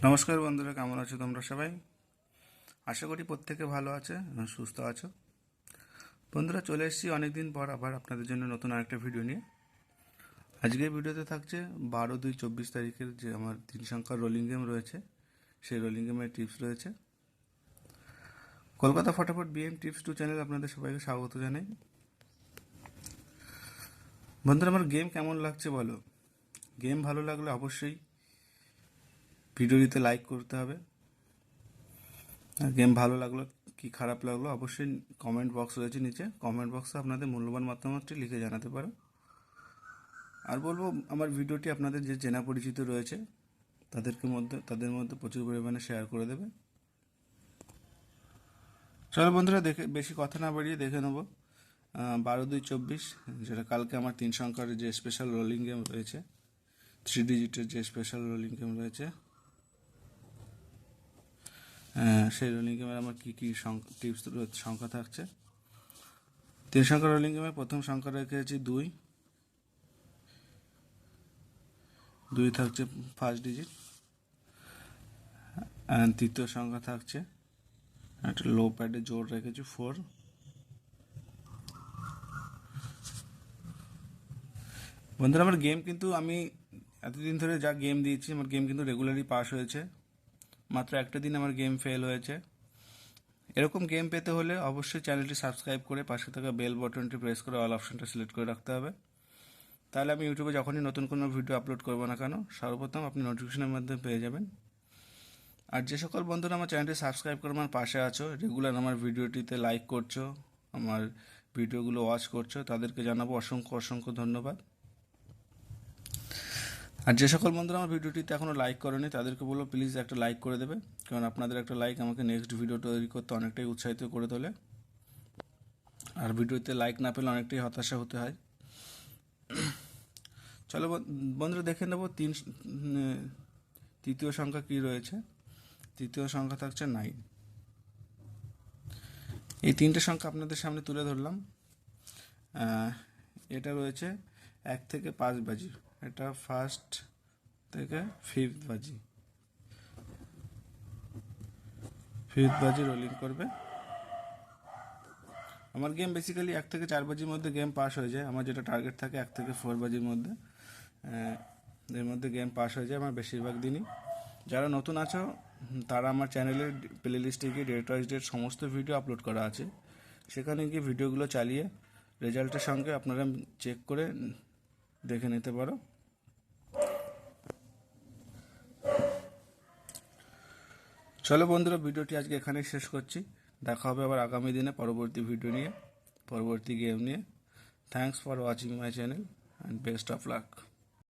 নমস্কার বন্ধুরা, কেমন আছো তোমরা সবাই? আশা করি প্রত্যেকে ভালো আছে এবং সুস্থ আছো। বন্ধুরা, চলে এসেছি অনেকদিন পর আবার আপনাদের জন্য নতুন আরেকটা ভিডিও নিয়ে। আজকের ভিডিওতে থাকছে 12/2/24 যে আমার 3 সংখ্যার রোলিং গেম রয়েছে, সেই রোলিং গেমের টিপস রয়েছে। কলকাতা ফটাফট বিএম টিপস 2 চ্যানেল আপনাদের সবাইকে স্বাগত জানাই। বন্ধুরা, আমার গেম কেমন লাগছে বলো। গেম ভালো লাগলে অবশ্যই ভিডিওটিতে লাইক করতে হবে। আর গেম ভালো লাগলো কি খারাপ লাগলো অবশ্যই কমেন্ট বক্স রয়েছে নিচে, কমেন্ট বক্সে আপনাদের মূল্যবান মতামতটি লিখে জানাতে পারো। আর বলবো, আমার ভিডিওটি আপনাদের যে চেনা পরিচিত রয়েছে তাদের মধ্যে প্রচুর পরিমাণে শেয়ার করে দেবে। চলো বন্ধুরা, বেশি কথা না বাড়িয়ে দেখে নেবো 12/2/24, যেটা কালকে আমার 3 সংখ্যার যে স্পেশাল রোলিং গেম রয়েছে, 3 ডিজিটের যে স্পেশাল রোলিং গেম রয়েছে, সেই রোলিং গেমের আমার কী কী টিপস সংখ্যা থাকছে। 3 সংখ্যার রোলিং গেমে প্রথম সংখ্যা রেখেছি 2। 2 থাকছে ফার্স্ট ডিজিট। তৃতীয় সংখ্যা থাকছে একটা লো প্যাডে জোর রেখেছি 4। বন্ধুরা, আমার গেম কিন্তু আমি এতদিন ধরে যা গেম দিয়েছি, আমার গেম কিন্তু রেগুলারলি পাস হয়েছে। মাত্র একটা দিন আমার গেম ফেল হয়েছে। এরকম গেম পেতে হলে অবশ্যই চ্যানেলটি সাবস্ক্রাইব করে পাশে থাকা বেল বাটনটি প্রেস করে অল অপশনটা সিলেক্ট করে রাখতে হবে। তাহলে আমি ইউটিউবে যখনই নতুন কোনো ভিডিও আপলোড করবো না কেন, সর্বপ্রথম আপনি নোটিফিকেশনের মাধ্যমে পেয়ে যাবেন। আর যে সকল বন্ধুরা আমার চ্যানেলটি সাবস্ক্রাইব করে আমার পাশে আছো, রেগুলার আমার ভিডিওটিতে লাইক করছো, আমার ভিডিওগুলো ওয়াচ করছো, তাদেরকে জানাবো অসংখ্য অসংখ্য ধন্যবাদ। আর যে সকল বন্ধুরা আমার ভিডিওটিতে এখনও লাইক করেনি, তাদেরকে বলবো প্লিজ একটা লাইক করে দেবে, কারণ আপনাদের একটা লাইক আমাকে নেক্সট ভিডিও তৈরি করতে অনেকটাই উৎসাহিত করে তোলে। আর ভিডিওতে লাইক না পেলে অনেকটাই হতাশা হতে হয়। চলো বন্ধুরা, দেখে নেবো তৃতীয় সংখ্যা কী রয়েছে। তৃতীয় সংখ্যা থাকছে 9। এই 3টে সংখ্যা আপনাদের সামনে তুলে ধরলাম। এটা রয়েছে 1 থেকে 5 বাজি, এটা ফার্স্ট থেকে ফিফথ বাজি রোলিং করবে। আমার গেম বেসিক্যালি 1 থেকে 4 বাজির মধ্যে গেম পাস হয়ে যায়। আমার যেটা টার্গেট থাকে 1 থেকে 4 বাজির মধ্যে, এর মধ্যে গেম পাস হয়ে যায় আমার বেশিরভাগ দিনই। যারা নতুন আছো তারা আমার চ্যানেলের প্লে লিস্টে গিয়ে ডেট ওয়াইজ ডেট সমস্ত ভিডিও আপলোড করা আছে, সেখানে গিয়ে ভিডিওগুলো চালিয়ে রেজাল্টের সঙ্গে আপনারা চেক করে দেখে নিতে পারো। চলো বন্ধুরা, ভিডিওটি আজকে এখানেই শেষ করছি। দেখা হবে আবার আগামী দিনে পরবর্তী ভিডিও নিয়ে, পরবর্তী গেম নিয়ে। Thanks for watching my channel and best of luck.